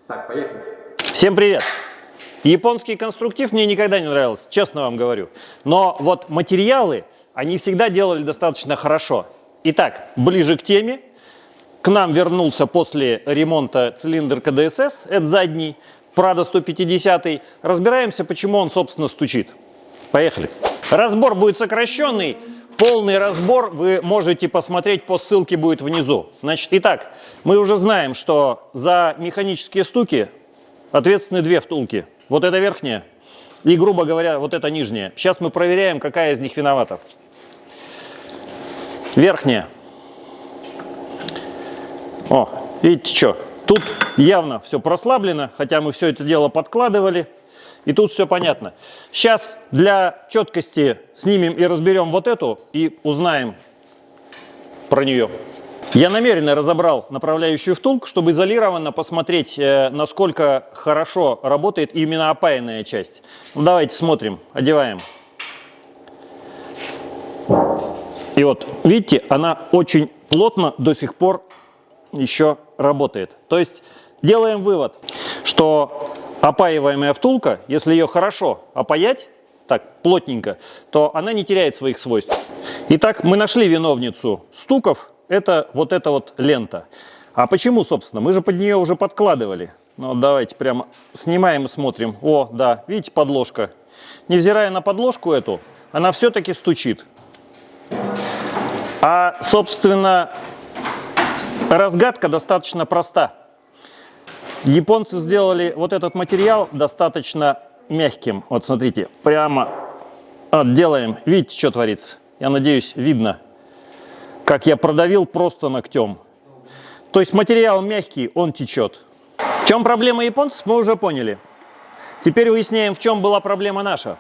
Так, поехали. Всем привет! Японский конструктив мне никогда не нравился, честно вам говорю. Но вот материалы, они всегда делали достаточно хорошо. Итак, ближе к теме. К нам вернулся после ремонта цилиндр КДСС, это задний, Prado 150. Разбираемся, почему он, собственно, стучит. Поехали. Разбор будет сокращенный. Полный разбор вы можете посмотреть по ссылке, будет внизу. Значит, итак, мы уже знаем, что за механические стуки ответственны две втулки. Вот эта верхняя и, грубо говоря, вот эта нижняя. Сейчас мы проверяем, какая из них виновата. Верхняя. О, видите что? Тут явно все прослаблено, хотя мы все это дело подкладывали. И тут все понятно. Сейчас для четкости снимем и разберем вот эту и узнаем про нее. Я намеренно разобрал направляющую втулку, чтобы изолированно посмотреть, насколько хорошо работает именно опаянная часть. Ну, давайте смотрим, одеваем. И вот, видите, она очень плотно до сих пор еще работает. То есть делаем вывод, что опаиваемая втулка, если ее хорошо опаять, так, плотненько, то она не теряет своих свойств. Итак, мы нашли виновницу стуков. Это вот лента. А почему, собственно? Мы же под нее уже подкладывали. Ну, давайте прямо снимаем и смотрим. О, да, видите, подложка. Невзирая на подложку эту, она все-таки стучит. А, собственно, разгадка достаточно проста. Японцы сделали вот этот материал достаточно мягким. Вот смотрите, прямо делаем. Видите, что творится? Я надеюсь, видно, как я продавил просто ногтем. То есть материал мягкий, он течет. В чем проблема японцев, мы уже поняли. Теперь выясняем, в чем была проблема наша.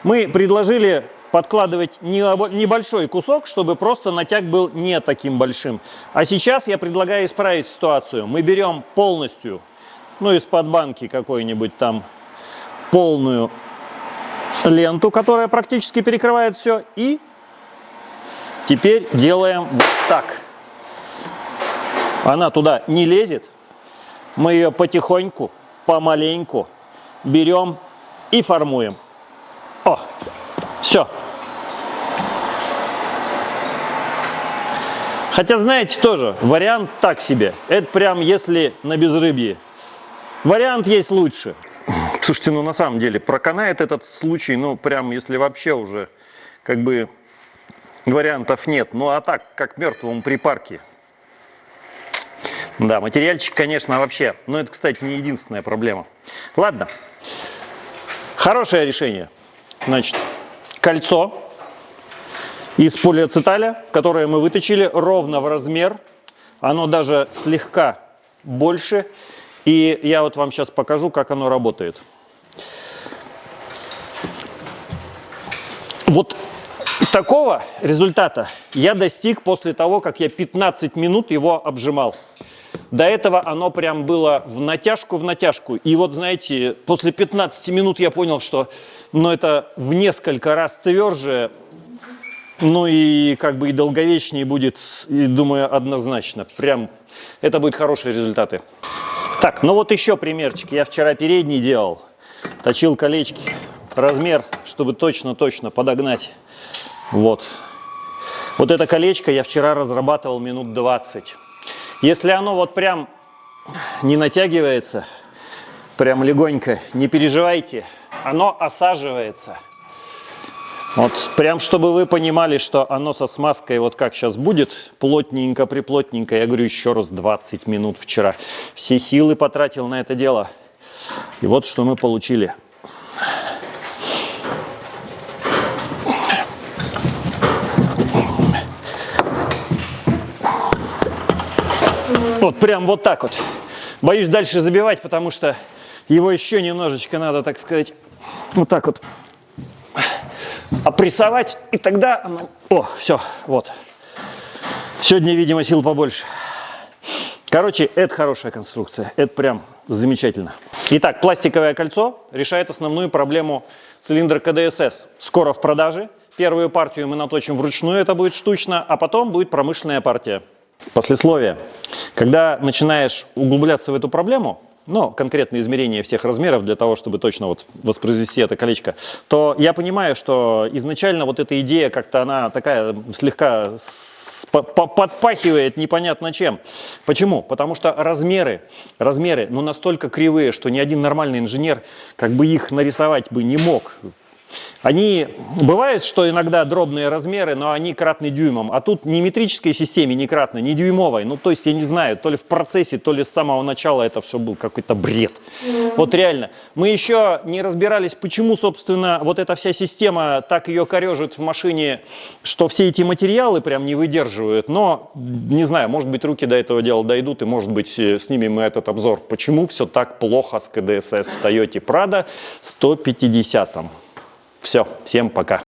Мы предложили подкладывать небольшой кусок, чтобы просто натяг был не таким большим. А сейчас я предлагаю исправить ситуацию. Мы берем полностью, ну, из-под банки какой-нибудь там, полную ленту, которая практически перекрывает все, и теперь делаем вот так. Она туда не лезет. Мы ее потихоньку, помаленьку берем и формуем. О, все. Хотя, знаете, тоже вариант так себе. Это прям если на безрыбье. Вариант есть лучше. Слушайте, ну на самом деле проканает этот случай, ну прям если вообще уже как бы вариантов нет. Ну а так, как мертвому припарке. Да, материальчик, конечно, вообще. Но это, кстати, не единственная проблема. Ладно. Хорошее решение. Значит, кольцо из полиацеталя, которое мы выточили ровно в размер. Оно даже слегка больше. И я вот вам сейчас покажу, как оно работает. Вот такого результата я достиг после того, как я 15 минут его обжимал. До этого оно прям было в натяжку. И вот, знаете, после 15 минут я понял, что это в несколько раз тверже, ну и как бы и долговечнее будет, и, думаю, однозначно. Прям это будут хорошие результаты. Так, ну вот еще примерчик. Я вчера передний делал, точил колечки. Размер, чтобы точно подогнать. Вот это колечко я вчера разрабатывал минут 20. Если оно вот прям не натягивается, прям легонько, не переживайте, оно осаживается. Вот прям, чтобы вы понимали, что оно со смазкой вот как сейчас будет, плотненько-приплотненько. Я говорю, еще раз 20 минут вчера. Все силы потратил на это дело. И вот что мы получили. Вот прям вот так вот. Боюсь дальше забивать, потому что его еще немножечко надо, так сказать, вот так вот опрессовать, и тогда оно... О, все, вот. Сегодня, видимо, сил побольше. Короче, это хорошая конструкция. Это прям замечательно. Итак, пластиковое кольцо решает основную проблему цилиндра КДСС. Скоро в продаже. Первую партию мы наточим вручную, это будет штучно, а потом будет промышленная партия. Послесловие. Когда начинаешь углубляться в эту проблему, ну, конкретное измерение всех размеров для того, чтобы точно вот воспроизвести это колечко, то я понимаю, что изначально вот эта идея как-то она такая слегка подпахивает непонятно чем. Почему? Потому что размеры, ну, настолько кривые, что ни один нормальный инженер как бы их нарисовать бы не мог. Они, бывает, что иногда дробные размеры, но они кратны дюймам, а тут не метрической системе не кратно, не дюймовой. Ну, то есть, я не знаю, то ли в процессе, то ли с самого начала это все был какой-то бред. Вот реально. Мы еще не разбирались, почему, собственно, вот эта вся система так ее корежит в машине, что все эти материалы прям не выдерживают. Но, не знаю, может быть, руки до этого дела дойдут, и, может быть, снимем мы этот обзор. Почему все так плохо с КДСС в Toyota Prado 150-м? Все, всем пока.